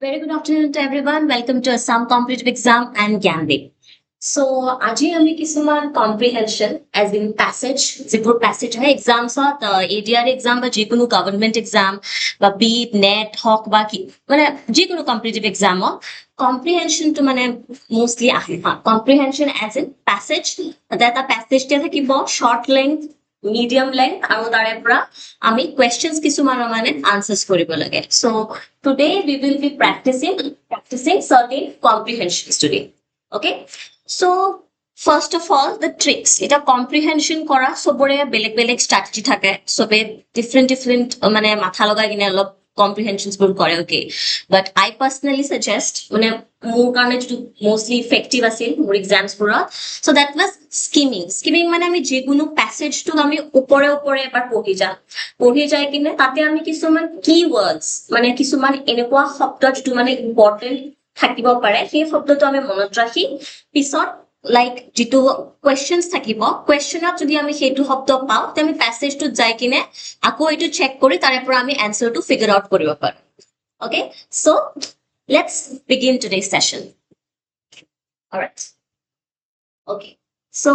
Very good afternoon to everyone. Welcome to Assam Competitive Exam and Gyandeep. So, আজি আমি কিছুমান comprehension as in passage, যিবোৰ passage হয় exams হত ADRE exam বা যিকোনো government exam বা BET, NET হওক বা কি মানে যিকোনো competitive exam হওক comprehension to মানে mostly আহে comprehension as in passage এটা passage তে থাকিব short length medium length আৰু তাৰে পৰা আমি questions কিছুমানৰ মানে answers কৰিব লাগে. So today we will be practicing certain comprehensions today. Okay, so first of all the tricks এটা comprehension কৰা সবৰে বেলেগ strategy থাকে সবে different মানে মাথা লগাই কিনে অলপ comprehensions বোৰ কৰে. Okay, but I personally suggest মানে মোৰ কাৰণে যেটো mostly effective আছিল মোৰ exams বোৰত, so that was skimming মানে আমি যিকোনো passage টো আমি ওপৰে এবাৰ পঢ়ি যাই কিনে তাতে আমি কিছুমান keywords মানে কিছুমান এনেকুৱা শব্দ যেটো মানে important থাকিব পাৰে সেই শব্দটো আমি মনত ৰাখি পিছত লাইক যেটো questions থাকিব questionত যদি আমি সেইটো শব্দ পাও তে আমি passage টো যাই কিনে আকৌ এটো চেক কৰি তাৰে পৰা আমি answer টো figure out কৰিব পাৰো. Okay, so let's begin today's session. All right. Okay, so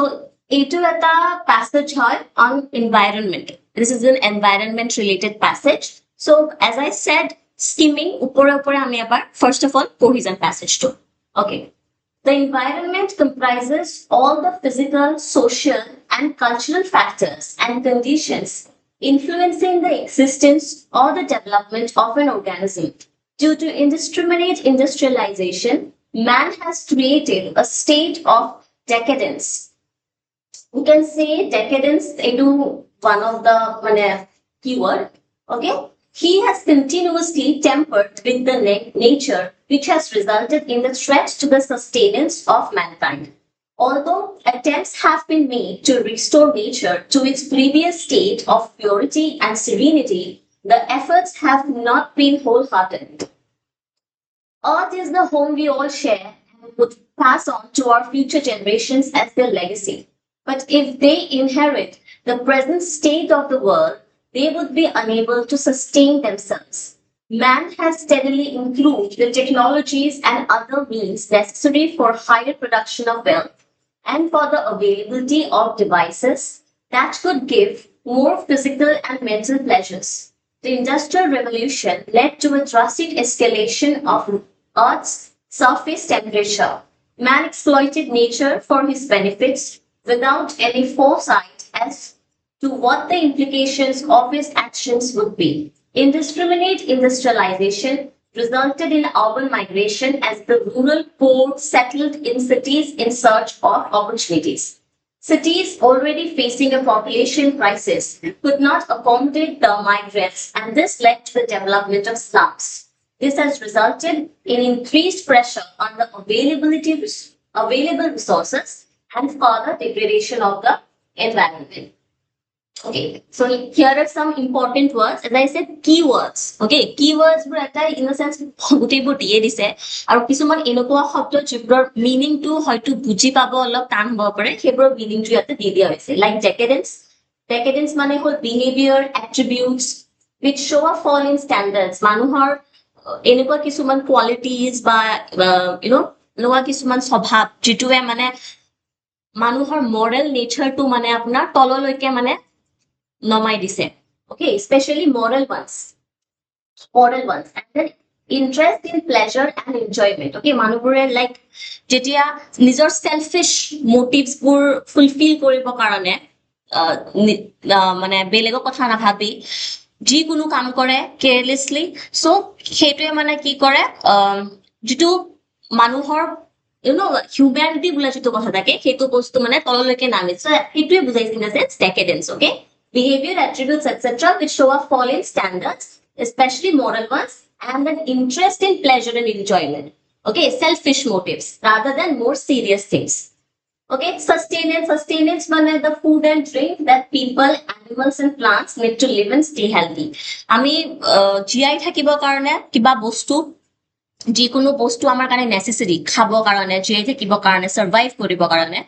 এইটো এটা passage হয় on environment. This is an environment related passage. So as I said, skimming উপরে আমি আবার first of all পঢ়ি যাম passage টো. Okay, the environment comprises all the physical, social and cultural factors and conditions influencing the existence or the development of an organism. Due to indiscriminate industrialization, man has created a state of decadence. We can say decadence into one of the keyword. Okay, he has continuously tampered with the nature, which has resulted in the threat to the sustenance of mankind. Although attempts have been made to restore nature to its previous state of purity and serenity, the efforts have not been wholehearted. Earth is the home we all share and would pass on to our future generations as their legacy. But if they inherit the present state of the world, they would be unable to sustain themselves. Man has steadily improved the technologies and other means necessary for higher production of wealth and for the availability of devices that could give more physical and mental pleasures. The Industrial Revolution led to a drastic escalation of Earth's surface temperature. Man exploited nature for his benefits without any foresight as to what the implications of his actions would be. Indiscriminate industrialization resulted in urban migration as the rural poor settled in cities in search of opportunities. Cities already facing a population crisis could not accommodate the migrants, and this led to the development of slums. This has resulted in increased pressure on the available resources and further degradation of the environment. Okay, so here are some important words. As I said, keywords. Okay, keywords বোৰ এটা in the sense গোটেইবোৰ দিয়ে দিছে আৰু কিছুমান এনেকুৱা শব্দ যিবোৰৰ meaning টো হয়তো বুজি পাব অলপ টান হ'ব পাৰে সেইবোৰৰ meaning টো ইয়াতে দি দিয়া হৈছে like decadence মানে হ'ল behavior attributes which show a fall in standards মানুহৰ এনেকুৱা কিছুমান qualities বা এনেকুৱা কিছুমান স্বভাৱ যিটোৱে মানে মানুহৰ moral nature টো মানে আপোনাৰ তললৈকে মানে নমাই দিছে. Okay, especially moral ones and then interest in pleasure and enjoyment. Okay, মানুহবোৰে like যেতিয়া নিজৰ selfish motives বোৰ fulfill কৰিব কাৰণে মানে বেলেগৰ কথা নাভাবি যিকোনো কাম কৰে carelessly, so সেইটোৱে মানে কি কৰে যেটো মানুহৰ humanity বোলা যেটো কথা থাকে সেইটো বস্তু মানে তললৈকে নামিছে সেইটোৱে বুজাইছে in a sense decadence. Okay, behavior attributes etc which show a fall in standards especially moral ones and an interest in pleasure and enjoyment. Okay, selfish motives rather than more serious things. Okay, sustenance মানে the food and drink that people animals and plants need to live and stay healthy. আমি জীয়াই থাকিবৰ কাৰণে কিবা বস্তু যিকোনো বস্তু আমাৰ কাৰণে নেসেসাৰি খাবৰ কাৰণে জীয়াই থাকিবৰ কাৰণে সাৰ্ভাইভ কৰিবৰ কাৰণে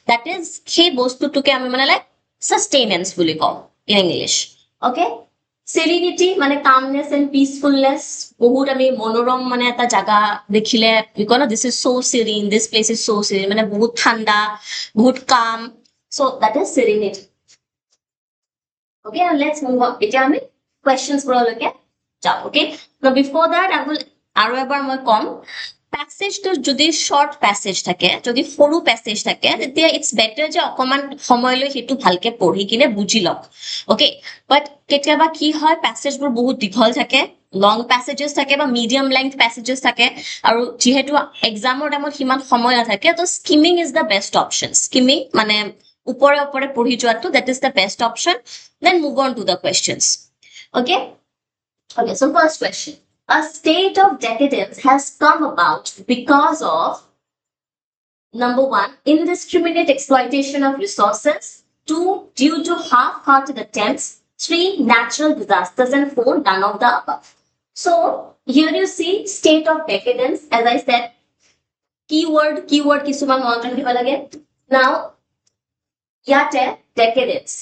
that is সেই বস্তুটোকে আমি মানে লাইক sustenance বুলি কওঁ in English. Okay, Serenity মানে calmness and peacefulness. বহুত আমি মনোৰম মানে এটা জাগা দেখিলে we call this is so serene, this place is so serene, মানে বহুত ঠাণ্ডা, বহুত calm. So that is serenity. Okay, and let's move on. এতিয়া আমি questions বোৰলৈকে যাওঁ. Okay, now before that I will আৰু এবাৰ মই কম প্যাসেজটো যদি শৰ্ট প্যাসেজ থাকে, যদি সৰু প্যাসেজ থাকে, তেতিয়া ইটস বেটাৰ যে অকমান সময় লৈ হেতু ভালকে পঢ়ি কিনে বুজি লওক. ওকে, বাট কেতিয়াবা কি হয় প্যাসেজবোৰ বহুত দীঘল থাকে, লং প্যাসেজেস থাকে বা মিডিয়াম লেংথ প্যাসেজেস থাকে, আৰু যেহেতু এক্সামৰ টাইমত সিমান সময় নাথাকে, তো skimming is the best option. Skimming মানে ওপৰে ওপৰে পঢ়ি যোৱাটো, that is the best option. Then move on to the questions. Okay, so first question. A state of decadence has come about because of number 1, indiscriminate exploitation of resources, 2, due to half-hearted attempts, 3, natural disasters, and 4, none of the above. So here you see state of decadence. As I said, keyword kisuman monotone diba lage. Now yate decadence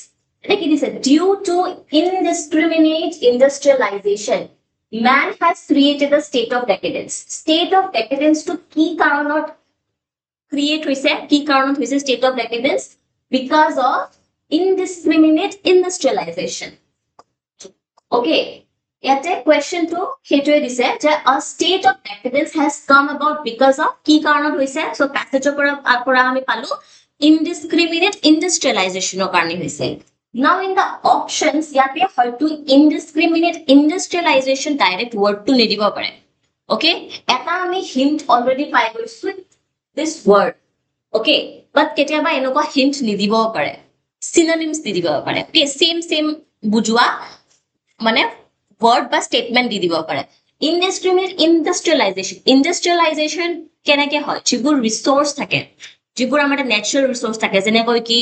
like it is due to indiscriminate industrialization, man has created a state of decadence. State of decadence to ki karonot create hoise, ki karonot hoise state of decadence because of indiscriminate industrialization. Okay, yate question to hetue dise je a state of decadence has come about because of ki karonot hoise. So passage pora ami palu indiscriminate industrialization o karone hoise. Now in the options yate hoyto indiscriminate industrialization direct word to nidibo pare. Okay, eta ami hint already pai goisu this word. Okay, but ketiaba enoko hint nidibo pare, synonyms nidibo pare. Okay, same bujua মানে word বা statement দি দিব পাৰে. Indiscriminate industrialization কেনেকে হয়, যিবোৰ resource থাকে, যিবোৰ আমাৰ নেচাৰেল ৰিসোৰ্স থাকে, যেনেকৈ কি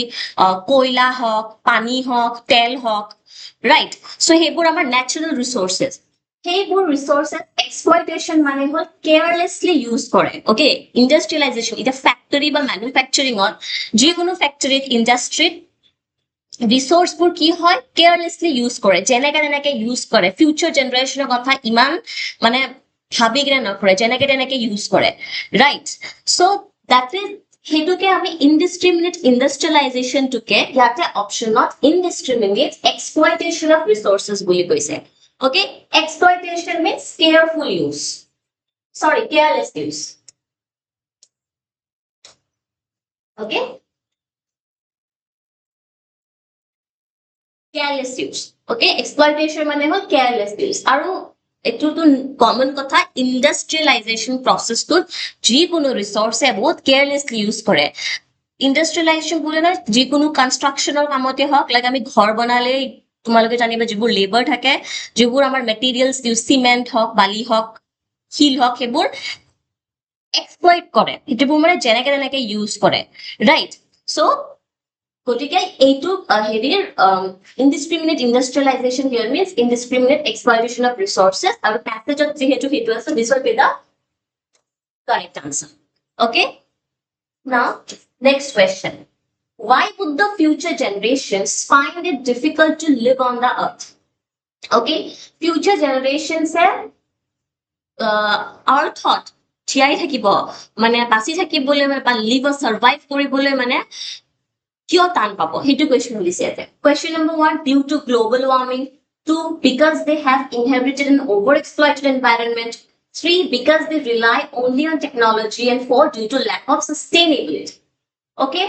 কয়লা হওক, পানী হওক, তেল হওক, ৰাইট? সো সেইবোৰ আমাৰ নেচাৰেল ৰিসোৰ্সেস, সেইবোৰ ৰিসোৰ্সেস এক্সপ্লয়টেশন মানে হল কেয়াৰলেসলি ইউজ কৰে. ওকে, ইন্ডাস্ট্ৰিয়ালাইজেশন এটা ফ্যাক্টৰি বা ম্যানুফ্যাকচাৰিংত, যিকোনো ফ্যাক্টৰিত ইন্ডাস্ট্ৰিত ৰিসোৰ্সবোৰ কি হয় কেয়াৰলেসলি ইউজ কৰে, যেনেকে ইউজ কৰে, ফিউচাৰ জেনাৰেশনৰ কথা ইমান মানে ভাবি কিনে নকৰে, যেনেকে ইউজ কৰে, ৰাইট? সো দ্যাট ইজ হেতুকে আমি ইনডিস্ক্ৰিমিনেট ইন্ডাস্ট্ৰিয়ালাইজেশন টুকে ইয়াতে অপশনত ইনডিস্ক্ৰিমিনেট এক্সপ্লয়টেশন অফ ৰিসোৰ্সেস বুলি কৈছে. Okay, exploitation means careful use, sorry careless use. Okay, careless use. Okay, exploitation মানে হল careless use. আৰু এটো তো কমন কথা, ইন্ডাস্ট্ৰিয়ালাইজেশন প্ৰসেসটো যিকোনো ৰিসোৰ্সে বহুত কেয়াৰলেসলি ইউজ কৰে. ইন্ডাস্ট্ৰিয়ালাইজেশন বলে না যিকোনো কনস্ট্ৰাকশনৰ কামতে হওক, লাইক আমি ঘৰ বনালে তোমালোকে জানিবা যিবোৰ লেবাৰ থাকে, যিবোৰ আমাৰ মেটেৰিয়েলস ইউজ, সিমেন্ট হওক, বালি হওক, শিল হওক, সেইবোৰ এক্সপ্লইট কৰে, সেইবোৰ মানে যেনেকে ইউজ কৰে, ৰাইট? সো গতিকে এইটো হেৰিৰ indiscriminate industrialization here means indiscriminate exploitation of resources, আৰু প্যাসেজত যেহেতু হেতু আছে, this will be the correct answer. Okay, now next question. Why would the future generations find it difficult to live on the earth? Okay, future generations earthত জীয়াই থাকিব মানে বাচি থাকিবলৈ বা লিভ অৰ সাৰ্ভাইভ কৰিবলৈ মানে কিয় টান পাব, হেতু কোৱেশ্চন হৈছে ইয়াতে. Question number 1, due to global warming. 2, because they have inherited an overexploited environment. 3, because they rely only on technology. And 4, due to lack of sustainability. Okay,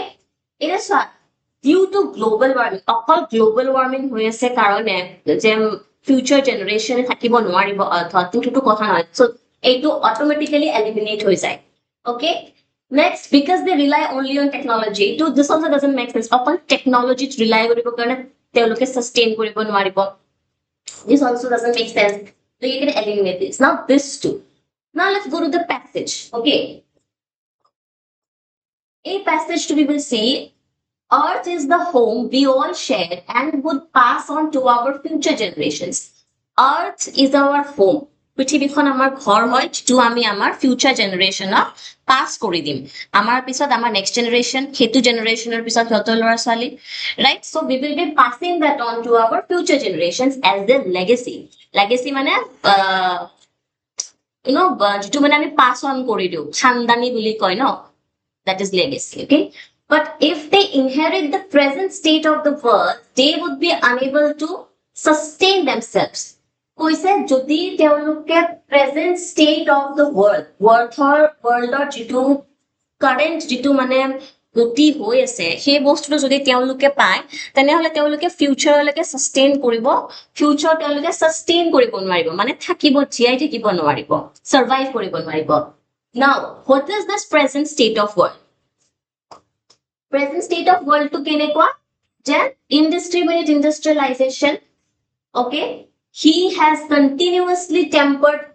it is what due to global warming. অকল global warming হৈ আছে কাৰণে যে future generation থাকিব নোৱাৰিব অৰ্থাৎ এইটো কথা নহয়. So এইটো automatically eliminate হৈ যায়. Okay, next, because they rely only on technology. To this also doesn't make sense. Upon technology to rely koribo karone teoloke sustain koribo nwaribo. This also doesn't make sense. So you can eliminate this. Now this too. Now let's go to the passage. Okay, a passage to we will say, earth is the home we all share and would pass on to our future generations. Earth is our home. পৃথিৱীখন আমাৰ ঘৰ হয় যিটো আমি আমাৰ future জেনেৰেশ্যনক পাছ কৰি দিম আমাৰ পিছত আমাৰ নেক্সট জেনেৰেশ্যন সেইটো জেনেৰেশ্যনৰ পিছত সিহঁতৰ ল'ৰা ছোৱালী right so' we will be passing that on to our future generations as their legacy মানে যিটো মানে আমি পাছ অন কৰি দিওঁ খানদানী বুলি কয় ন that is legacy okay but if they inherit the present state of the world they would be unable to sustain themselves কৈছে যদি তেওঁলোকে প্ৰেজেন্ট ষ্টেট অফ দ্য ৱৰ্ল্ডৰ যিটো কাৰেণ্ট যিটো মানে গতি হৈ আছে সেই বস্তুটো যদি তেওঁলোকে পায় তেনেহলে তেওঁলোকে ফিউচাৰলৈকে সাস্টেইন কৰিব নোৱাৰিব মানে থাকিব জীয়াই থাকিব নোৱাৰিব সাৰ্ভাইভ কৰিব নোৱাৰিব নাও what is this present state of world টো কেনেকুৱা যে ইনডিস্ক্ৰিমিনেট industrialisation okay he has continuously tampered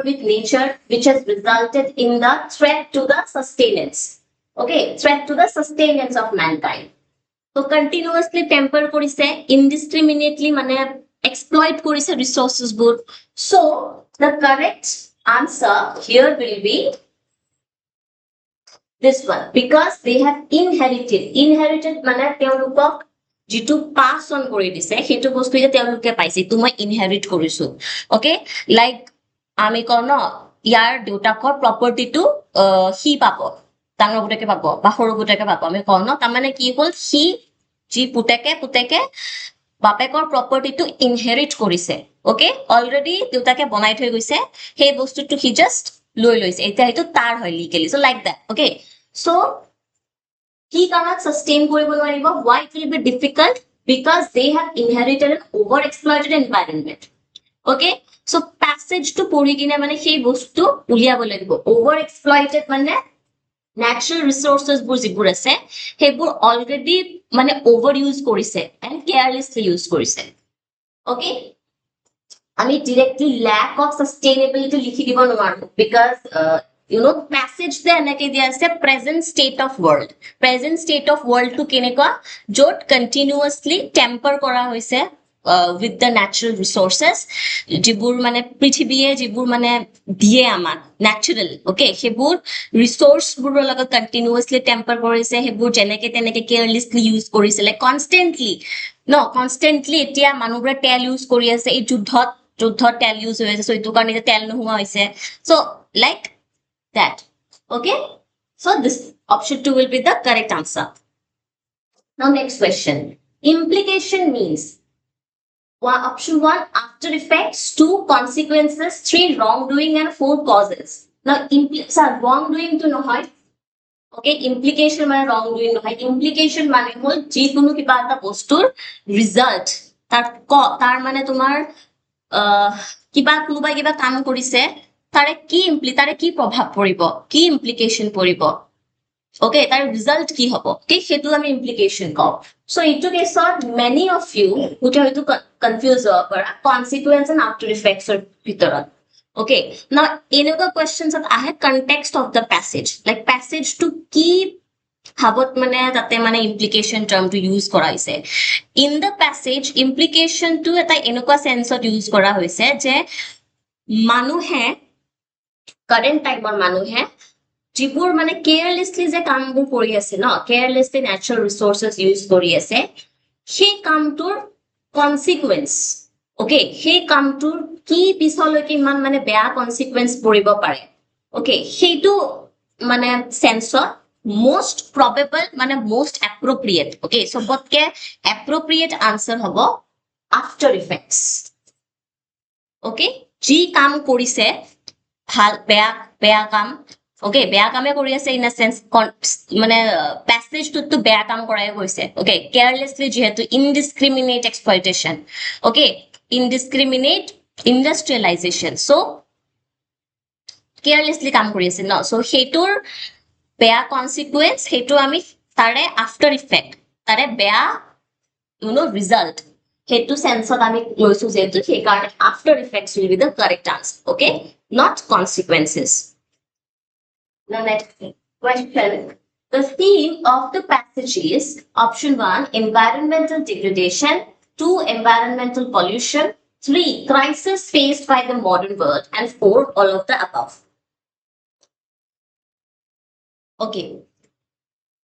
with nature which has resulted in the threat to the sustenance of mankind so continuously tamper korise indiscriminately mane exploit korise resources bur so the correct answer here will be this one because they have inherited mane teolukok যিটো pass on কৰি দিছে সেইটো বস্তু যে তেওঁলোকে পাইছে তো মই ইনহেৰিট কৰিছো ওকে লাইক আমি কওঁ ন ইয়াৰ দেউতাকৰ প্ৰপাৰ্টিটো হি পাব ডাঙৰ পুতেকে পাব বা সৰু পুতেকে পাব আমি কওঁ ন তাৰমানে কি হ'ল হি যি পুতেকে বাপেকৰ প্ৰপাৰ্টিটো ইনহেৰিট কৰিছে ওকে অলৰেডি দেউতাকে বনাই থৈ গৈছে সেই বস্তুটো হি জাষ্ট লৈ লৈছে এতিয়া সেইটো তাৰ হয় legally so like that okay so he cannot sustain কৰিব নোৱাৰিব why it will be difficult because they have inherited an overexploited environment okay so passage to পঢ়ি কিনে মানে সেই বস্তু উলিয়াব লাগিব overexploited মানে natural resources বোৰ যিবোৰ আছে সেইবোৰ already মানে overuse কৰিছে and carelessly use কৰিছে okay আমি directly lack of sustainability লিখি দিব নোৱাৰো because passage the enake dia ase present state of world to kenekwa jot continuously tamper kora hoise with the natural resources jibur mane prithibiye jibur mane diye amak natural okay hebur resource bur logot continuously tamper korise hebur jeneke teneke carelessly use korise like constantly etia manubra tel use kori ase ei juddhot tel use hoise so etu karone tel nohua hoise so like that okay so this option 2 will be the correct answer now next question implication means option 1 after effects 2 consequences 3 wrongdoing and 4 causes now wrongdoing to no hoy okay implication mane wrongdoing no hoy implication mane hol ji kono kiba eta bostur result tar mane tomar kiba kunubai kiba kaam korise তারে কি প্রভাব পড়িব কি implication পড়িব okay তার result কি হবো ঠিক সেটু আমি implication কও সো ইটো কেসত মেনি অফ ইউ হুটা হয়তো কনফিউজ হওয়া পারা কনসিকুয়েন্স এন্ড আফটার ইফেক্টস এর ভিতৰত ওকে নাও এনেকুৱা কোৱেশ্চনস আহে context of the passage like passage two কি ভাবত মানে তাতে মানে ইমপ্লিকেশন টার্মটো ইউজ কৰা হৈছে in the passage implication to এটা এনেকুৱা সেন্সত ইউজ কৰা হৈছে যে মানুহে current time or manuhe jibur mane carelessly je kaam bur kori ase no carelessly natural resources use kori ase he kaam tur consequence okay he kaam tur ki pisoloki man mane beya consequence poribo pare okay heitu mane sense most probable mane most appropriate okay so botke appropriate answer hobo after effects okay ji kaam korise ভাল বেয়া কাম okay বেয়া কামে কৰি আছে in a sense মানে passage two বেয়া কাম কৰাই গৈছে ওকে কেয়াৰলেসলি যেহেতু ইনডিসক্ৰিমিনেট এক্সপ্লয়টেশন ওকে ইনডিসক্ৰিমিনেট ইন্ডাস্ট্ৰিয়ালাইজেশন সো কেয়াৰলেসলি কাম কৰি আছে ন সো হেতুৰ বেয়া কনসিকুয়েন্স হেতু আমি তাৰে আফটাৰ ইফেক্ট তাৰে বেয়া result hetu sense of ami loisu jetu he karone after effects will be the correct answer okay not consequences now next question the theme of the passage is option 1 environmental degradation 2 environmental pollution 3 crisis faced by the modern world, and 4 all of the above. Okay,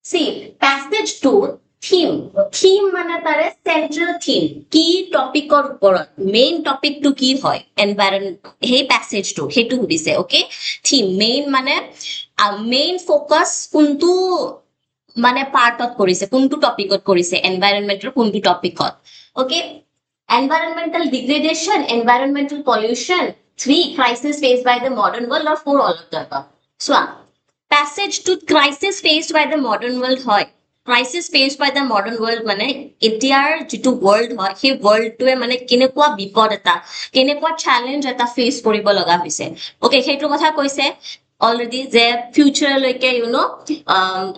see passage 2 theme মানে তাৰে central theme কি টপিকৰ ওপৰত main টপিকটো কি হয় environment সেই প্যাসেজটো হেতু সুধিছে ওকে থিম মেইন মানে মেইন ফোকাস কোনটো মানে পাৰ্টত কৰিছে কোনটো টপিকত কৰিছে এনভাইৰনমেন্টৰ কোনটো টপিকত okay environmental degradation environmental pollution 3 crisis faced by the modern world or 4 all of the above so passage to crisis faced by the modern world হয় crisis faced by the modern world মানে এতিয়াৰ যেটো world হয় সেই worldটোৱে মানে কেনেকুৱা বিপদ এটা কেনেকুৱা চ্যালেঞ্জ এটা ফেস কৰিব লগা হৈছে ওকে সেইটো কথা কৈছে already যে future লৈকে you know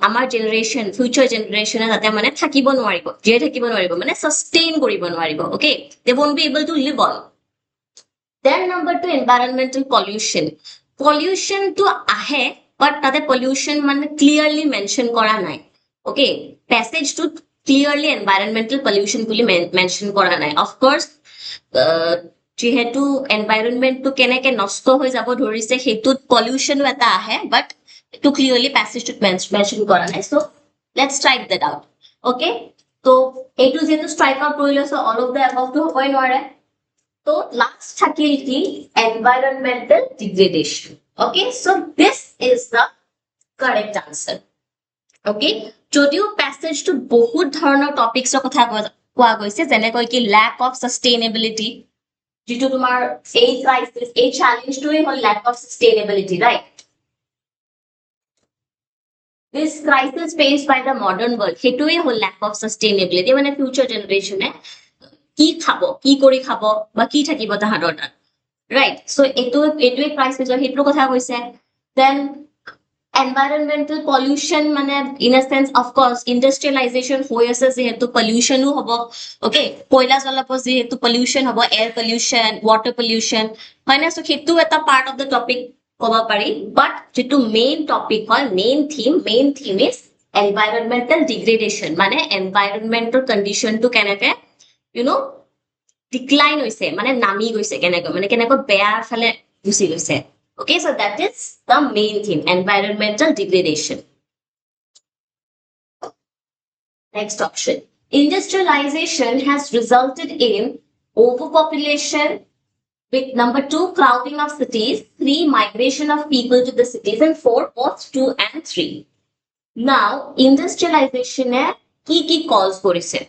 আমাৰ generation future generation যাতে মানে থাকিব নোৱাৰিব যে থাকিব নোৱাৰিব মানে sustain কৰিব নোৱাৰিব okay they won't be able to live on then number 2 environmental pollution to ahe but তাতে pollution মানে clearly mention কৰা নাই okay passage to clearly environmental pollution বুলি mention কৰা নাই of course যেহেতু এনভাইৰনমেন্টটো কেনেকে নষ্ট হৈ যাব ধৰিছে হেতুত পলিউশনও এটা আহে বাট টু ক্লিয়াৰলি প্যাসেজটোত মেনশন কৰা নাই so let's strike that out okay তো এইটো যেটো স্ট্ৰাইক আউট কৰিলে so all of the above তো হবই নোৱাৰে তো লাস্ট থাকিল কি environmental degradation okay so this is the correct answer okay যদিও প্যাসেজটো বহুত ধৰণৰ টপিকছৰ কথা কোৱা গৈছে যেনেকৈ কি ল্যাক অফ সাস্টেইনেবিলিটি যেটো তোমাৰ এই ক্রাইসিস এই চ্যালেঞ্জটোই হল lack of sustainability right this crisis faced by the modern world হেতুই হল ল্যাক অফ সাস্টেইনেবিলিটি মানে ফিউচার জেনারেশনে কি খাব কি কৰি খাব বা কি থাকিব তাহাঁতৰ তাত ৰাইট সো এটোই ক্ৰাইসিসৰ হেতুৰ কথা কৈছে দেন environmental pollution মানে in a sense of course industrialization হৈ আছে যেহেতু pollution হ'ব okay কয়লা জ্বলাব যেহেতু pollution হ'ব air pollution water pollution হয় না সো হেতু এটা part of the topic ক'ব পাৰি but যেটো main topic হয় main theme is environmental degradation মানে environmental condition to কেনেকে you know decline হৈছে মানে নামি গৈছে কেনেকৈ মানে কেনেকৈ বেয়া ফালে গুচি গৈছে okay so that is the main theme environmental degradation next option industrialization has resulted in overpopulation with number 2 crowding of cities 3 migration of people to the cities and 4 both 2 and 3 now industrialization কি cause কৰিছে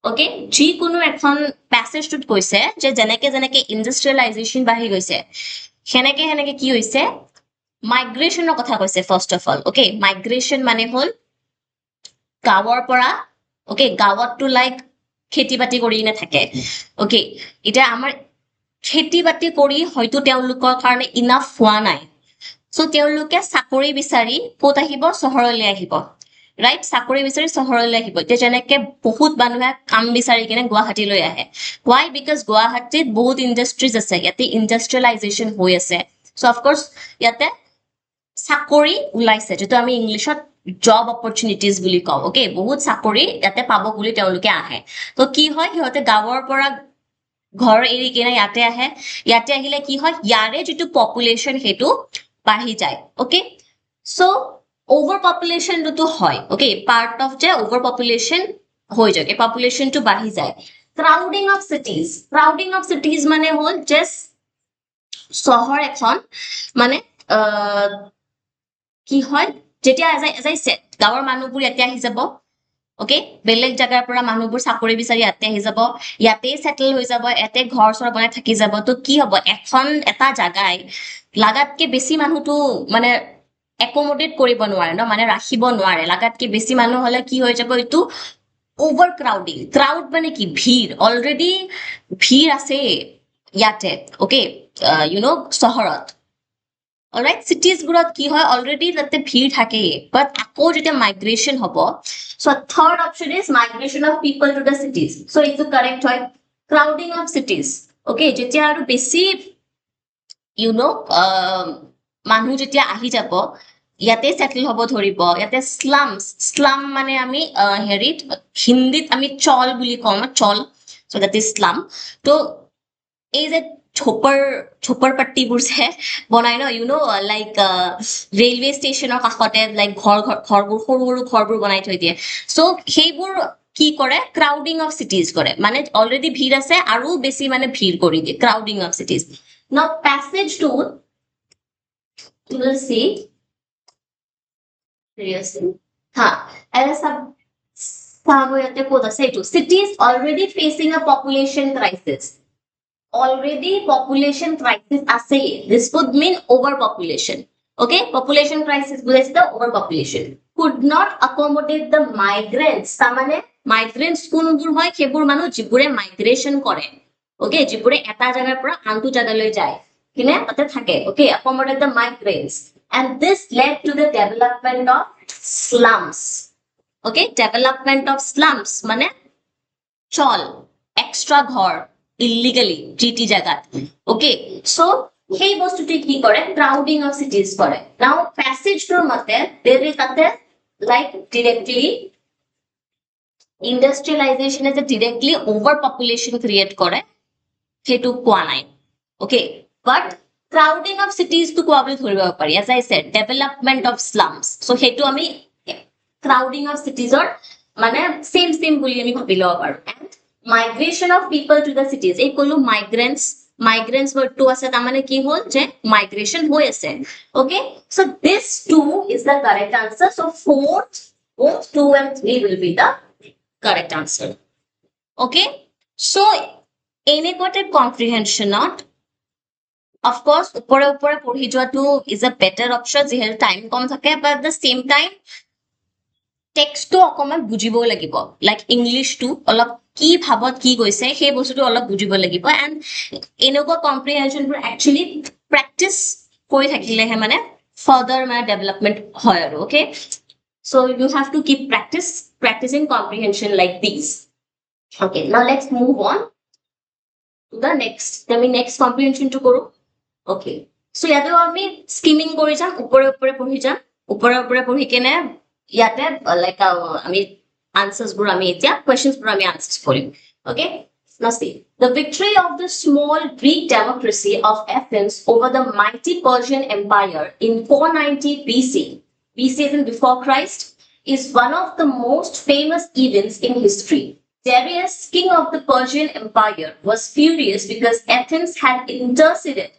okay যি কোনো এখন passage টুত কৈছে যে যেনেকে industrialization বাঢ়ি গৈছে হেনেকে কি হৈছে মাইগ্ৰেশনৰ কথা কৈছে ফাৰ্স্ট অফ অল ওকে মাইগ্ৰেশন মানে হল গাঁৱৰ পৰা ওকে গাঁৱত টু লাইক খেতি বাতি কৰি না থাকে ওকে এটা আমাৰ খেতি বাতি কৰি হয়তো তেওঁলোকৰ কাৰণে ইনাফ হোৱা নাই সো তেওঁলোকে চাকৰি বিচাৰি ক'ত আহিব চহৰলৈ আহিব ৰাইট চাকৰি বিচাৰি চহৰলৈ আহিব যে যেনেকে বহুত মানুহে কাম বিচাৰি কিনে গুৱাহাটীলৈ আহে why because গুৱাহাটীত বহুত ইন্ডাষ্ট্ৰিজ আছে ইয়াতে ইন্ডাষ্ট্ৰিয়েলাইজেশন হৈ আছে সো অফ কোৰ্স ইয়াতে চাকৰি ওলাইছে যেটো আমি ইংলিশত জব অপৰচুনিটিজ বুলি কওঁ ওকে বহুত চাকৰি ইয়াতে পাব বুলি তেওঁলোকে আহে তো কি হয় সিহঁতে গাঁৱৰ পৰা ঘৰ এৰি কিনে ইয়াতে আহে ইয়াতে আহিলে কি হয় ইয়াৰে যেটো পপুলেশন হেতু বাঢ়ি যায় okay so overpopulation to hoy okay part of the overpopulation hoy jage population to bahi jay crowding of cities mane hol just sohor ekhon mane ki hoy jetia as I said gawar manupur yate ahi jabo okay beleg jagar pura manupur sakori bisari yate ahi jabo yate settle hoi jabo yate ghor sor banai thaki jabo to ki hobo ekhon eta jagai lagat ke besi manu to mane accommodate কৰিব নোৱাৰে ন মানে ৰাখিব নোৱাৰে লাগাতকে বেছি মানুহ হলে কি হৈ যাব এটো ওভাৰ ক্ৰাউড মানে কি ভিৰ অলৰেডি ভিৰ আছে ইয়াতে ওকে ইউ নো চহৰত অলৰাইট সিটিজ গুৰত কি হয় অলৰেডি তাতে ভিৰ থাকে বাট আকৌ যেতিয়া মাইগ্ৰেশন হ'ব so third option is migration of people to the cities so it's correct হয় ক্ৰাউডিং অফ সিটিজ ওকে যেতিয়া আৰু বেছি ইউ নো মানুহ যেতিয়া আহি যাব ইয়াতে সেটেল হ'ব ধৰিব ইয়াতে স্লাম মানে আমি হেৰিত হিন্দীত আমি চল বুলি কওঁ চল সো দ্যাট ইজ স্লাম তো এই যে ঝোপৰ পাট্টিবোৰ যে বনাই ন, ইউ ন, লাইক ৰেলৱে ষ্টেচনৰ কাষতে লাইক ঘৰবোৰ সৰু সৰু ঘৰবোৰ বনাই থৈ দিয়ে। চ' সেইবোৰ কি কৰে, ক্ৰাউডিং অফ চিটিজ কৰে, মানে অলৰেডি ভিৰ আছে আৰু বেছি মানে ভিৰ কৰি দিয়ে, ক্ৰাউডিং অফ চিটিজ। নাও পেছেজটো you will see seriously ha as a sagoyate ক'ত আছে এইটো, cities already facing a population crisis, already population crisis আছে, this would mean overpopulation, okay, population crisis বুঝাইছে the overpopulation, could not accommodate the migrants, তাৰমানে migrants কোনবোৰ হয়, সেইবোৰ মানুহ যিবোৰে মাইগ্ৰেচন কৰে, okay, যিবোৰে এটা জায়গাৰ পৰা আনটো জায়গালৈ যায়, কিনে তাতে থাকে, okay, accommodate the migrants, and this led to the development of slums, okay, development of slums মানে চল এক্সট্ৰা ঘৰ illegally GT জায়গাত, okay, so সেই বস্তুটি কি কৰে, ক্ৰাউডিং অফ চিটিজ কৰে। নাও প্যাসেজটোৰ মতে দেৰি তাতে লাইক ডিৰেক্টলি ইন্ডাষ্ট্ৰিয়েলাইজেশ্যনে যে ডিৰেক্টলি অভাৰ পপুলেশ্যন ক্ৰিয়েট কৰে সেইটো কোৱা নাই, okay, but crowding of cities to কোৱা বুলি ধৰিব পাৰি, as I said development of slums, so সেইটো আমি crowding of cities or মানে same বুলি আমি ভাবি লব পাৰো, and migration of people to the cities, এই কলো migrants word to আছে, তাৰমানে কি হল যে migration হৈ আছে, okay, so this 2 is the correct answer, so both 2 and 3 will be the correct answer, okay, so এনেকুৱাতে comprehensionত of course উপৰে পঢ়ি যোৱাটো is a better option, যিহেতু টাইম কম থাকে, but at the same time টেক্সটটো অকমান বুজিব লাগিব, লাইক ইংলিছটো অলপ কি ভাবত কি গৈছে সেই বস্তুটো অলপ বুজিব লাগিব, এণ্ড এনেকুৱা কম্প্ৰিহেনশ্যনবোৰ একচুৱেলি প্ৰেক্টিচ কৰি থাকিলেহে মানে ফাৰ্দাৰ মানে ডেভেলপমেণ্ট হয় আৰু, okay, so you have to keep practicing comprehension like these, okay, now let's move on to the next, আমি next comprehension টো কৰো, okay, so ইয়াতে আমি স্কিমিং কৰি যাম, উপৰে পঢ়ি যাম, উপৰে পঢ়ি কেনে ইয়াতে লাইক আমি answers বোৰ আমি এতিয়া questions বোৰ আমি answers কৰিম, okay, now see, the victory of the small Greek democracy of Athens over the mighty Persian Empire in 490 BC as in before Christ, is one of the most famous events in history. Darius, king of the Persian Empire, was furious because Athens had interceded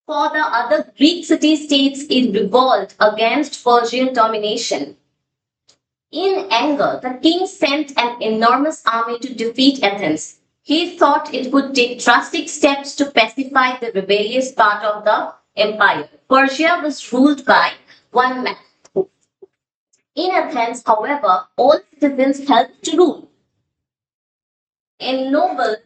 for the other Greek city-states in revolt against Persian domination. In anger, the king sent an enormous army to defeat Athens. He thought it would take drastic steps to pacify the rebellious part of the empire. Persia was ruled by one man. In Athens, however, all citizens helped to rule. Ennobled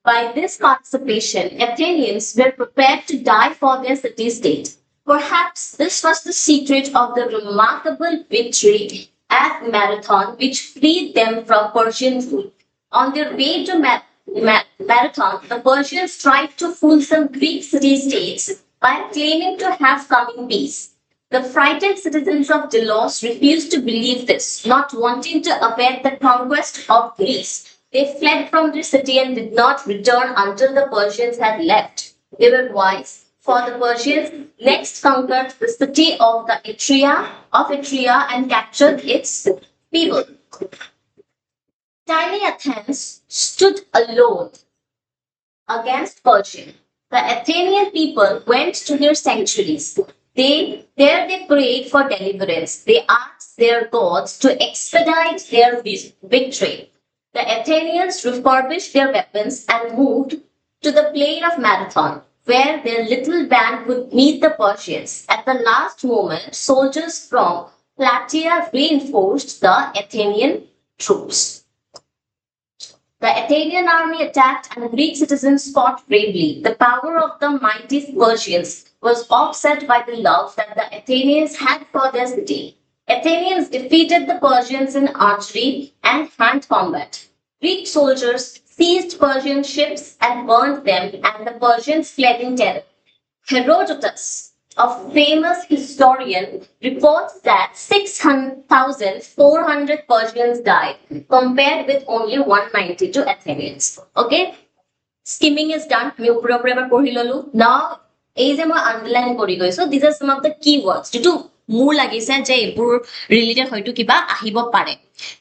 by this participation, Athenians were prepared to die for their city-state. Perhaps this was the secret of the remarkable victory at Marathon, which freed them from Persian rule. On their way to Marathon, the Persians tried to fool some Greek city-states by claiming to have come in peace. The frightened citizens of Delos refused to believe this. Not wanting to abet the conquest of Greece, they fled from the city and did not return until the Persians had left. They were wise, for the Persians next conquered the city of Etria and captured its people. Tiny Athens stood alone against Persia. The Athenian people went to their sanctuaries. There they prayed for deliverance. They asked their gods to expedite their victory. The Athenians refurbished their weapons and moved to the plain of Marathon, where their little band would meet the Persians. At the last moment, soldiers from Plataea reinforced the Athenian troops. The Athenian army attacked and Greek citizens fought bravely. The power of the mighty Persians was offset by the love that the Athenians had for their city. Athenians defeated the Persians in archery and hand combat. Greek soldiers seized Persian ships and burned them, and the Persians fled in terror. Herodotus, a famous historian, reports that 6,400 Persians died, compared with only 192 Athenians. Okay? skimming is done আমি উপৰে উপৰে এবাৰ পঢ়ি ললো now এই যে মই underline কৰি গৈছো these are some of the keywords যেটো মোৰ লাগিছে যে এইবোৰ ৰিলেটেড হয়তো কিবা আহিব পাৰে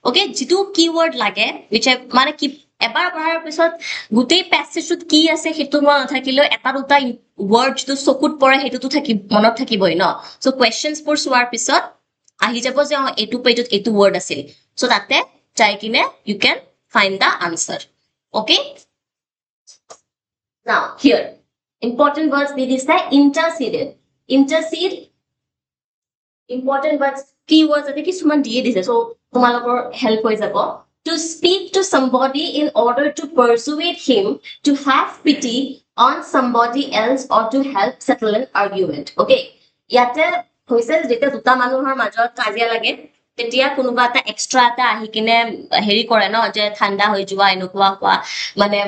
ওকে যেটো কিৱৰ্ড লাগে which মানে কি এবাৰ পঢ়াৰ পিছত গোটেই প্যাসেজত কি আছে হেতু মন নাথাকিলেও এটা দুটা ওয়াৰ্ড যেটো চকুত পৰে হেতুটো থাকি মনত থাকিবই ন সো কোৱেশ্চনছ বোৰ চোৱাৰ পিছত আহি যাব যে এটু পেজত এটু ওয়াৰ্ড আছিল সো তাতে যাই কিনে you can find the answer okay now here important words with this interceded intercede important words keywords ate kisuman diye dise so tumalokor help hoi jabo to speak to somebody in order to persuade him to have pity on somebody else or to help settle an argument okay yate hoise jeta duta manuhor majot kajia lage তেতিয়া কোনোবা এটা extra এটা আহি কিনে হেৰি কৰে ন যে ঠাণ্ডা হৈ যোৱা এনেকুৱা কোৱা মানে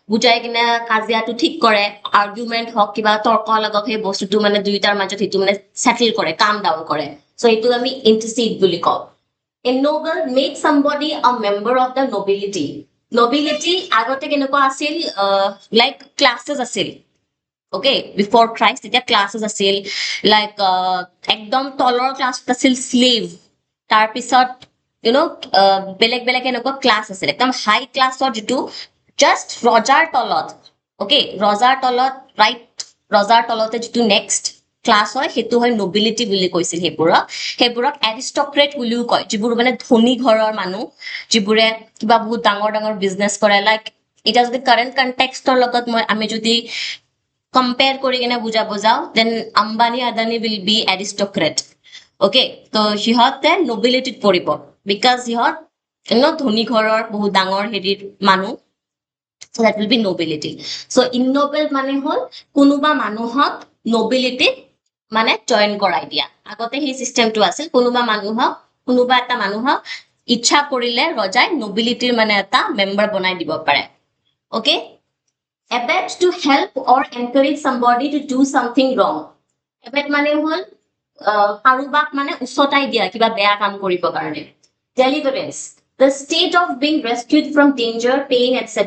বুজাই কিনে কাজিয়াটো ঠিক কৰে আৰ্গুমেন্ট হক কিবা তৰ্ক লগক সেই বস্তুটো মানে দুইটাৰ মাজত হেতু মানে সেটেল কৰে কাম ডাউন কৰে সো এটো আমি ইন্টারসিড বুলি কও ennoble make somebody a member of the nobility আগতে কেনেকুৱা আছিল লাইক ক্লাसेस আছিল okay before Christ এতিয়া ক্লাसेस আছিল লাইক একদম তলৰ ক্লাছ আছিল স্লেভ তাৰ পিছত you know বেলেগ এনেকুৱা ক্লাছ আছিল একদম হাই ক্লাছৰ যেটো just ৰজাৰ তলত okay ৰজাৰ তলত right ৰজাৰ তলতে যেটো নেক্সট ক্লাছ হয় হেতু হয় nobility বুলি কৈছিল হেবোৰক aristocrat বুলিও কয় যিবোৰ মানে ধনী ঘৰৰ মানুহ যিবোৰে কিবা বহুত ডাঙৰ বিজনেস কৰে লাইক এটা যদি কাৰেন্ট কনটেক্সটৰ লগত মই আমি যদি compare কৰি কিনে বুজাও then Ambani Adani will be aristocrat okay তো হিহতে nobility পৰিব because হিহত ধনী ঘৰৰ বহুত ডাঙৰ হেৰিৰ মানুহ so that will be nobility so ignoble মানে হল কোনোবা মানুহক nobility মানে জয়েন কৰাই দিয়া আগতে সেই সিস্টেমটো আছিল কোনোবা এটা মানুহক ইচ্ছা কৰিলে ৰজাই nobility মানে এটা মেম্বাৰ বনাই দিব পাৰে okay abet to help or encourage somebody to do something wrong abet মানে হল কাৰোবাক মানে উছটাই দিয়া কিবা বেয়া কাম কৰিব কাৰণে deliverance the state of being rescued from danger pain etc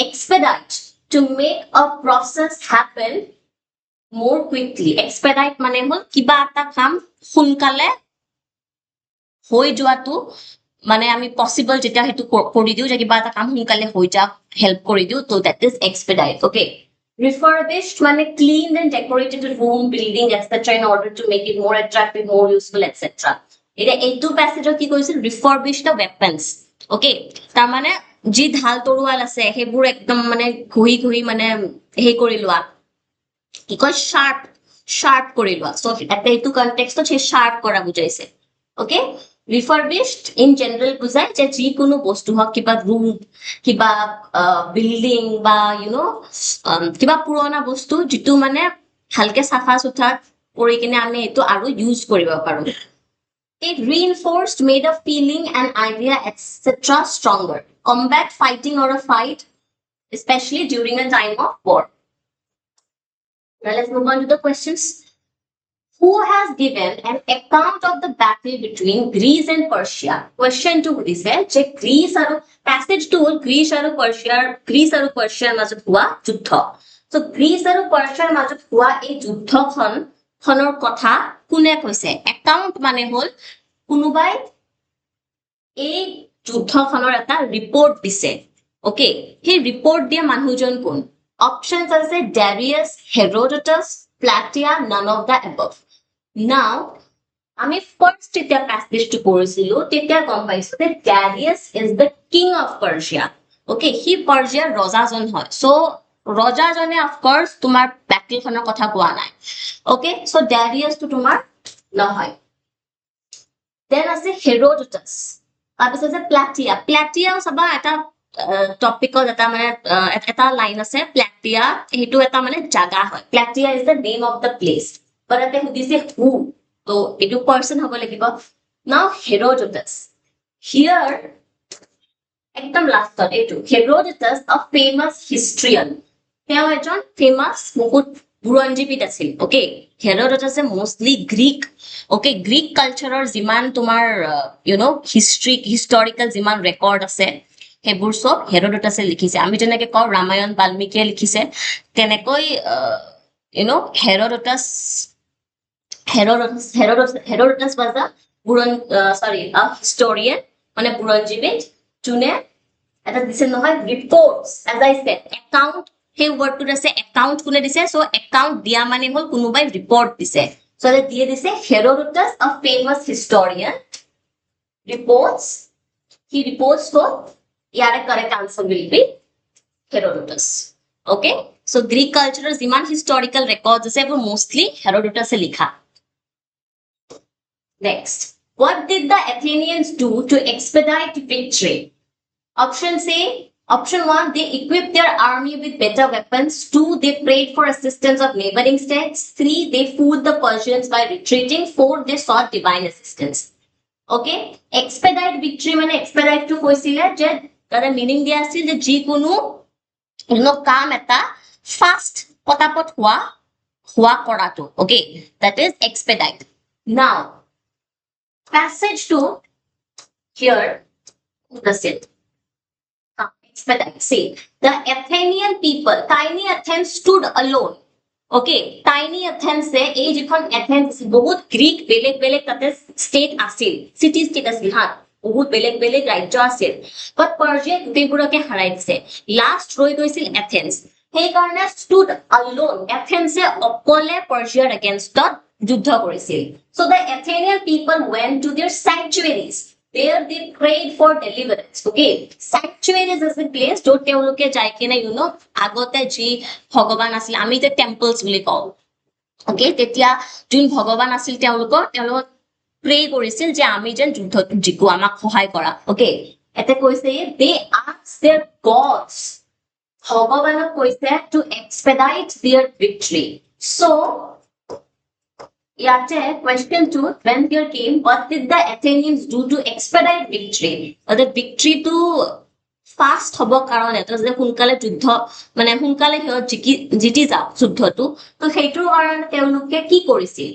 expedite to make a process happen more quickly expedite মানে হল কিবা এটা কাম সোনকালে হৈ যোৱাটো মানে আমি পসিবল যেটা হেতু কৰি দিও যে কিবা এটা কাম সোনকালে হৈ যাওক হেল্প কৰি দিও তো that is expedite okay refurbished মানে cleaned and decorated room building etc in order to make it more attractive more useful etc এটা এইটো প্যাসেজত কি কৈছিল refurbish the weapons okay তাৰ মানে জি ঢাল তৰোৱাল আছে হেবোৰ একদম মানে ঘুহি মানে হে কৰি লোৱা কি কয় sharp কৰি লোৱা সো এটা এইটো কনটেক্সটত হে sharp কৰা বুজাইছে okay refurbished in general বুজাই যে জি কোনো বস্তু হক কিবা রুম কিবা বিল্ডিং বা কিবা পুৰণা বস্তু যেটো মানে হালকে সাফা সুথা কৰি কিনে আমি এটো আৰু ইউজ কৰিব পাৰো it reinforced made a feeling an idea etc stronger combat fighting or a fight especially during a time of war now let's move on to the questions who has given an account of the battle between Greece and Persia question 2 is যে Greece আৰু passage 2 হল Greece আৰু Persia মাজত হোৱা যুদ্ধ so Greece আৰু Persia মাজত হোৱা এই যুদ্ধখনৰ কথা কোনে কৈছে account মানে হল কোনোবাই এই যুদ্ধখনৰ এটা ৰিপৰ্ট দিছে ওকে সেই ৰিপৰ্ট দিয়া মানুহজন কোন অপশনস আছে Darius Herodotus Platia none of the above now আমি ফার্স্ট এটা প্যাসেজটো পঢ়িছিলো তেতিয়া গম পাইছো যে Darius is the king of Persia okay হি পাৰ্জিয়াৰ ৰজাজন হয় সো ৰজাজনে of course তোমাৰ ব্যাটেলখনৰ কথা কোৱা নাই okay so Darius to তোমাৰ নহয় then আছে Herodotus তাৰপিছত আছে Platia সবা এটা টপিকত এটা মানে এটা লাইন আছে Platia হেতু এটা মানে জাগা হয় Platia is the name of the place but at the who so edu person hobo lagibo now Herodotus here ekdom last thought etu Herodotus a famous historian teo ejon famous bahut buranjipit asil okay Herodotus is mostly Greek okay Greek culture or jiman tomar historical jiman record ase হেবুৰ সব হেৰোডোটাছে লিখিছে আমি যেনেকৈ কওঁ ৰামায়ণ বাল্মীকিয়ে লিখিছে তেনেকৈ হেৰোডোটাছ was a historian মানে বুৰঞ্জীবিদ যোনে এটা দিছে নহয় ৰিপৰ্টস as I said account সেই wordটো আছে account কোনে দিছে so account দিয়া মানে হল কোনোবাই ৰিপৰ্ট দিছে so এটা দিয়ে দিছে Herodotus a famous historian reports he reports so ইয়াৰে correct answer will be Herodotus okay so Greek culture যিমান historical records আছে এইবোৰ mostly Herodotus এ লিখা next what did the Athenians do to expedite victory options A option 1 they equipped their army with better weapons 2 they prayed for assistance of neighboring states 3 they fooled the Persians by retreating 4 they sought divine assistance okay expedite victory মানে expedite to কৈছিলে যে তাৰে meaning দিয়া আছিল যে যিকোনো কাম এটা ফাস্ট পটাপট হোৱা কৰাটো okay that is expedite now passage to here does it expedite see the Athenian people tiny Athens stood alone okay tiny Athens se ei jikhon Athens bahut Greek beleg tate state asil city state asil ha bahut beleg rajya asil but Persia guteiburake harai dise last roi goisil Athens hei karone stood alone Athens e okole Persia against যুদ্ধ কৰিছিল so the Athenian people went to their sanctuaries there they prayed for deliverance okay sanctuaries is a place য'ত তেওঁলোকে যাই কিনে আগতে যি ভগৱান আছিল আমি যে টেম্পলস বুলি কওঁ okay তেতিয়া যোন ভগৱান আছিল তেওঁলোক প্ৰে কৰিছিল যে আমি যেন যুদ্ধত জিকো আমাক সহায় কৰা okay এতে কৈছে they asked their gods ভগৱানক কৈছে to expedite their victory so question 2 when there came what did the Athenians do to expedite victory the victory to fast hobo karone to je hunkale juddho mane hunkale he jiti ja juddho to heitur karone teuluke ki korisil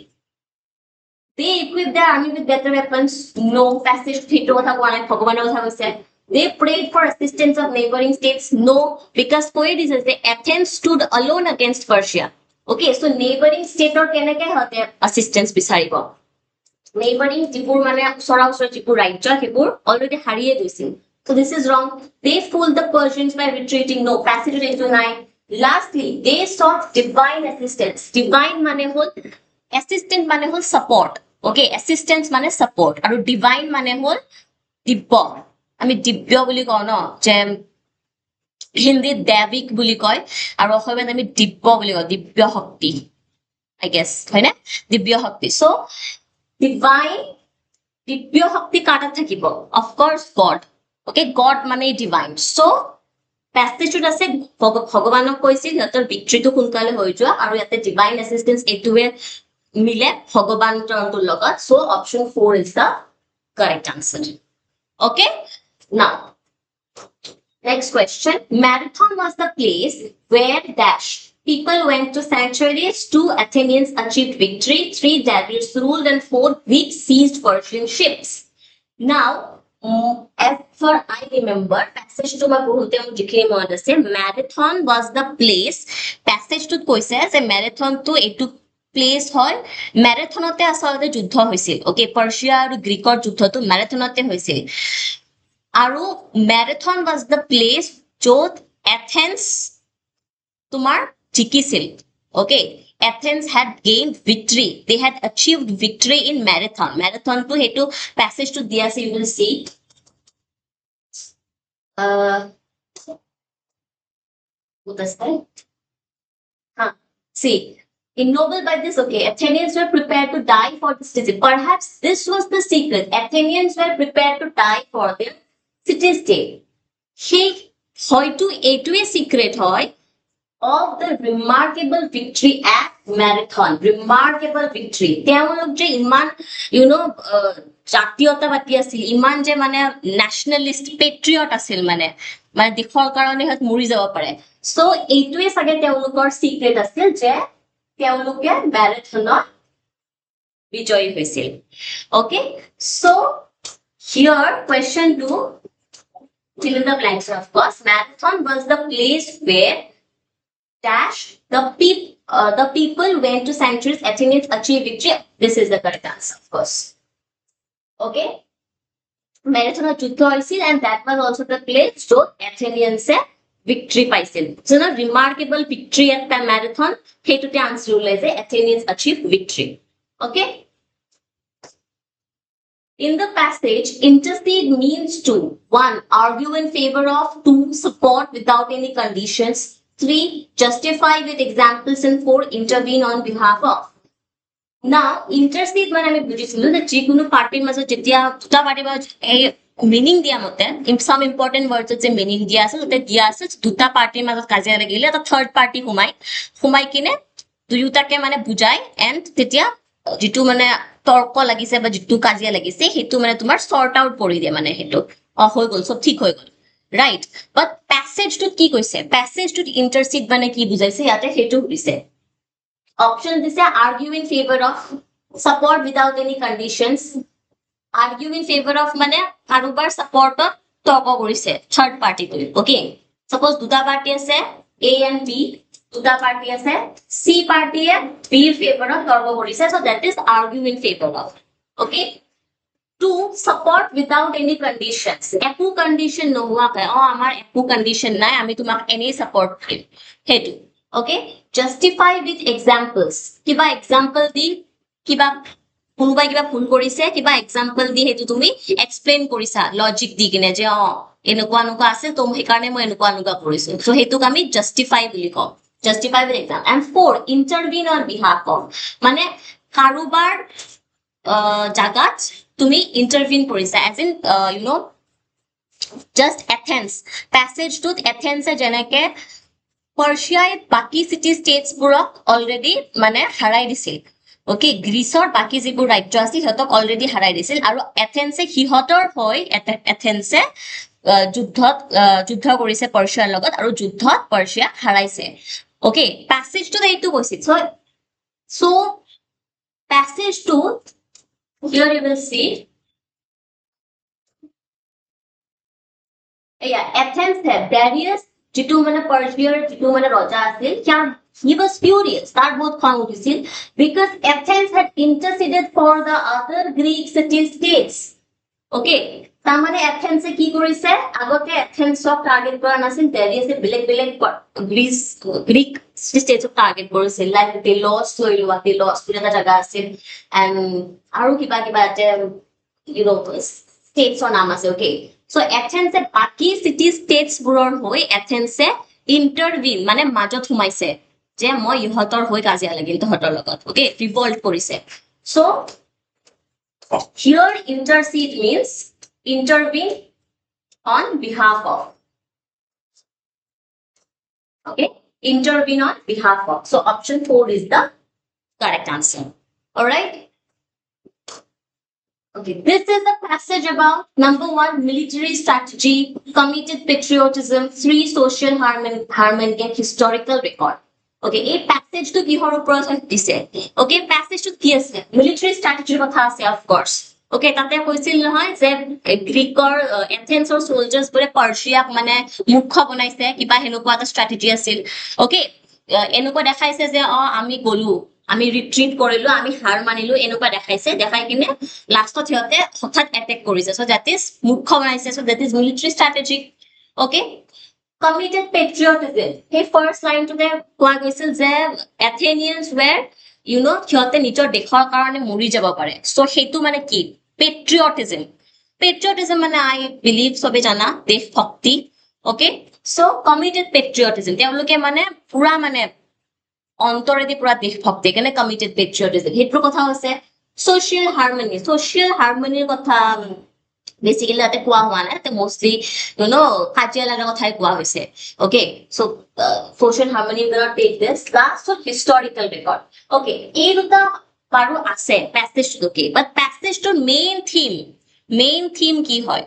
they equipped their army with better weapons no passage thito kotha kone bhagwaner kotha koise they prayed for assistance of neighboring states no because poet is the Athens stood alone against Persia okay so neighboring state or keneke hote assistance bisaribo neighboring jipur mane sora jipur rajya hebur already hariye doisil so this is wrong they fooled the Persians by retreating no passage into 9 lastly they sought divine assistance divine mane hol assistant mane hol support okay assistance mane support aru divine mane hol dibya ami dibya boli ko no je Hindi দেবিক বুলি কয় আৰু অসমীয়াত আমি দিব্য বুলি কওঁ দিব্য শক্তি I guess হয়নে দিব্য শক্তি সো ডিভাইন দিব্য শক্তি কাটা থাকিব of course god okay god মানে ডিভাইন সো প্যাসেজত আছে ভগৱানক কৈছিল সিহঁতৰ ভিক্টৰীটো সোনকালে হৈ যোৱা আৰু ইয়াতে ডিভাইন এসিস্টেন্স এটোৱে মিলে ভগৱানৰ লগত so option 4 is the correct answer okay নাও next question marathon was the place where dash people went to sanctuaries 2 Athenians achieved victory 3 Darius ruled and 4 Greeks seized Persian ships now as for I remember passage to ma bolte jikhi mon ase marathon was the place passage to koise je marathon to etu place hoy marathonate asale juddho hoisil okay Persia aru Greekor juddho to marathonate hoisil আৰু marathon was the place য'ত Athens তোমাৰ জিকিছিল okay Athens had gained victory they had achieved victory in marathon to hetu passage to dia se you will see what is that see ennobled by this okay Athenians were prepared to die for this city perhaps this was the secret Athenians were prepared to die for their city state সেই হয়তো এইটোৱে secret হয় of the remarkable victory at marathon remarkable victory তেওঁলোক যে ইমান জাতীয়তাবাদী আছিল ইমান যে মানে ন্যাশনালিষ্ট পেট্ৰিয়ট আছিল মানে দেশৰ কাৰণে হাত মৰি যাব পাৰে সো এইটোৱে সাগে তেওঁলোকৰ সিক্ৰেট আছিল যে তেওঁলোকে ম্যাৰাথনত বিজয়ী হৈছিল okay so here question 2 fill in the blanks, of course. Marathon was the place where dash the people went to sanctuaries, Athenians achieved victory. This is the correct answer, of course. Okay. Marathon যুদ্ধ হৈছিল, and that was also the place য'ত Athenians victory পাইছিল. So a remarkable victory at the marathon. সেইটোতে answer ওলাই যে Athenians achieved victory. Okay. In the passage, intercede means to 1. Argue in favor of, 2. Support without any conditions, 3. Justify with examples, and 4. Intervene on behalf of. Now, intercede মানে আমি বুজিছিলো যে যিকোনো পাৰ্টিৰ মাজত যেতিয়া দুটা পাৰ্টিৰ মাজত এই মিনিং দিয়া মতে some important words যে মিনিং দিয়া আছে তাতে দিয়া আছে দুটা পাৰ্টিৰ মাজত কাজিয়া লাগিলে এটা থাৰ্ড পাৰ্টি সোমাই কিনে দুয়োটাকে মানে বুজাই এণ্ড তেতিয়া যিটো মানে তৰ্ক লাগিছে বা যিটো কাজিয়া লাগিছে সেইটো মানে তোমাৰ সৰ্ট আউট কৰি দিয়ে মানে সেইটো হৈ গ'ল সব ঠিক হৈ গ'ল ৰাইট বাট প্যাসেজটো কি কৈছে প্যাসেজটো ইন্টাৰসিড মানে কি বুজাইছে ইয়াতে সেইটো দিছে অপশন দিছে argue in favor of, support without any conditions, argue in favor of মানে কাৰোবাৰ সাপোৰ্টত তৰ্ক কৰিছে থাৰ্ড পাৰ্টিটো ওকে সাপোজ দুটা পাৰ্টি আছে A and B দুটা পাৰ্টি আছে C পাৰ্টিয়ে B ৰ ফেভৰত তৰ্ক কৰিছে so that is argue in favor of okay 2 support without any conditions একো কন্ডিশন নোহোৱাকৈ আমাৰ একো কন্ডিশন নাই আমি তোমাক এনেই সাপোৰ্ট কৰিম হেতু okay justify with examples কিবা example দি কিবা কোনোবাই কিবা ভুল কৰিছে কিবা example দি হেতু তুমি explain কৰিছা logic দি কিনে যে এনেকুৱা এনেকুৱা আছে তো সেইকাৰণে মই এনেকুৱা এনেকুৱা কৰিছো so হেতুক আমি justify বুলি কওঁ justify with example and 4 intervene on behalf of মানে কাৰোবাৰ জাগাত তুমি intervene কৰিছা as in you know just Athens passage to Athens যেনেকে পাৰ্চিয়াই বাকি সিটি স্টেটস বুৰক অলৰেডি মানে হাৰাই দিছিল ওকে গ্ৰীচৰ বাকি যিবোৰ ৰাজ্য আছিল হেতক অলৰেডি হাৰাই দিছিল আৰু এথেন্সে হিহতৰ হৈ এথেন্সে যুদ্ধ কৰিছে পাৰ্চিয়াৰ লগত আৰু যুদ্ধত পাৰ্চিয়া হাৰাইছে ওকে প্যাসেজটো এইটো কৈছিল so passage to here you will see Athens had Darius যিটো মানে পাৰ্চিয়াৰ যিটো মানে ৰজা আছিল he was furious তাৰ বহুত খং উঠিছিল because Athens had interceded for the other Greek city states okay তাৰ মানে Athens কি কৰিছে আগতে Athensক টাৰ্গেট কৰা নাছিল Darius বেলেগ Greek states টাৰ্গেট কৰিছিল like they lost এটা জায়গা আছিল and আৰু কিবা you know states নাম আছে okay so Athens বাকি city states বুৰৰ হৈ Athens intervene মানে মাজত সোমাইছে যে মই ইহতৰ হৈ কাজিয়া লাগিল তহতৰ লগত okay revolt কৰিছে so here intercede means intervene on behalf of okay intervene on behalf of so option 4 is the correct answer all right okay this is a passage about number 1 military strategy committed patriotism 3 social harmony and historical record okay a passage to kihor upor dise okay passage to ki ase military strategy kotha ase of course okay tate koisil nohoy je greekor Athens or soldiers bole Persia mane mukha banaise kiba henukwa ta strategy asil okay enukwa dekhaise je ami golu আমি retreat কৰিলো আমি হাৰ মানিলো এনেকুৱা দেখাইছে দেখাই কিনে লাষ্টত হিয়তে হঠাৎ attack কৰিছে সো দ্যাট ইজ মুখ্য বনাইছে so that is military strategy okay committed patriotism hey first line to the কোৱা গৈছিল যে Athenians were you know হিয়তে নিজৰ দেশৰ কাৰণে মৰি যাব পাৰে সো হেতু মানে কি patriotism মানে I believe সবে জানা দেশ ভক্তি okay so committed patriotism তেওঁলোকে মানে পুৰা মানে অন্তৰেদি পুৰা দেশ ভক্তি কাৰণে committed patriotism হেতৰ কথা হৈছে social harmony কথা basically ate কোৱা হোৱা নাই তে mostly you know কাজিয়া লাগাৰ কথাই কোৱা হৈছে okay so social harmony we will take this last of historical record okay এই দুটা পাৰো আছে passage to okay but passage to main theme কি হয়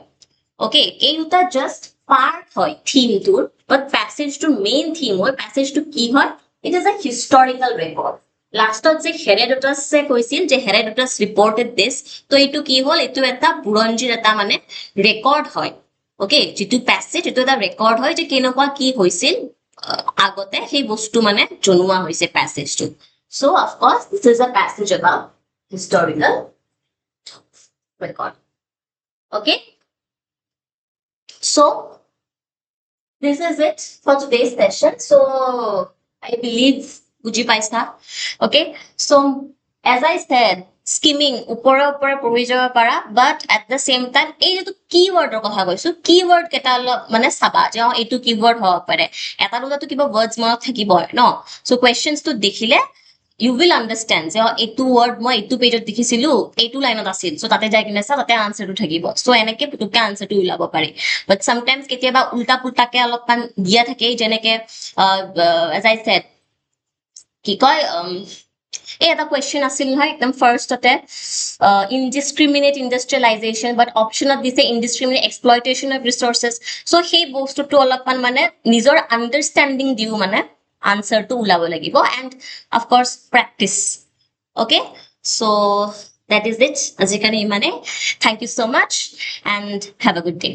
okay এই দুটা just part হয় theme tour but passage to main theme হয় passage to কি হয় it is a historical record লাষ্টত যে হেৰডোটাস কৈছিল যে হেৰডোটাস reported this তো এটো কি হল এটো এটা বুৰঞ্জীৰ এটা মানে ৰেকৰ্ড হয় ওকে যেটো প্যাসেজ এটো এটা ৰেকৰ্ড হয় যে কেনেকুৱা কি হৈছিল আগতে সেই বস্তু মানে জনোৱা হৈছে প্যাসেজটো so of course this is a passage about historical record okay so this is it for today's session so I believe বুজি পাইছা okay so as I said skimming উপৰে উপৰে পঢ়ি যাব পাৰা but at the same time এই যেটো কিৱৰ্ডৰ কথা কৈছো কিৱৰ্ড কেটা মানে চাবা যে এইটো কিৱৰ্ড হ'ব পাৰে এটা দুটাটো কিবা words মনত থাকিব ন so questions to দেখিলে you will understand যে এইটো word মই এইটো পেজত দেখিছিলো এইটো লাইনত আছিল so তাতে যাই কিনে তাতে আনসাৰটো থাকিব so এনেকে পুতুকে আনসাৰটো উলাব পাৰি but sometimes কেতিয়াবা উল্টা পুল্টাকে অলপমান দিয়া থাকে যেনেকে as I said কি কয় এটা question আছিল নহয় একদম ফাৰ্ষ্টতে indiscriminate industrialization but optionত দিছে indiscriminate exploitation of resources so সেই বস্তুটো অলপমান মানে নিজৰ understanding দিও মানে answer to ulabo lagibo and of course practice okay so that is it ajikane imane thank you so much and have a good day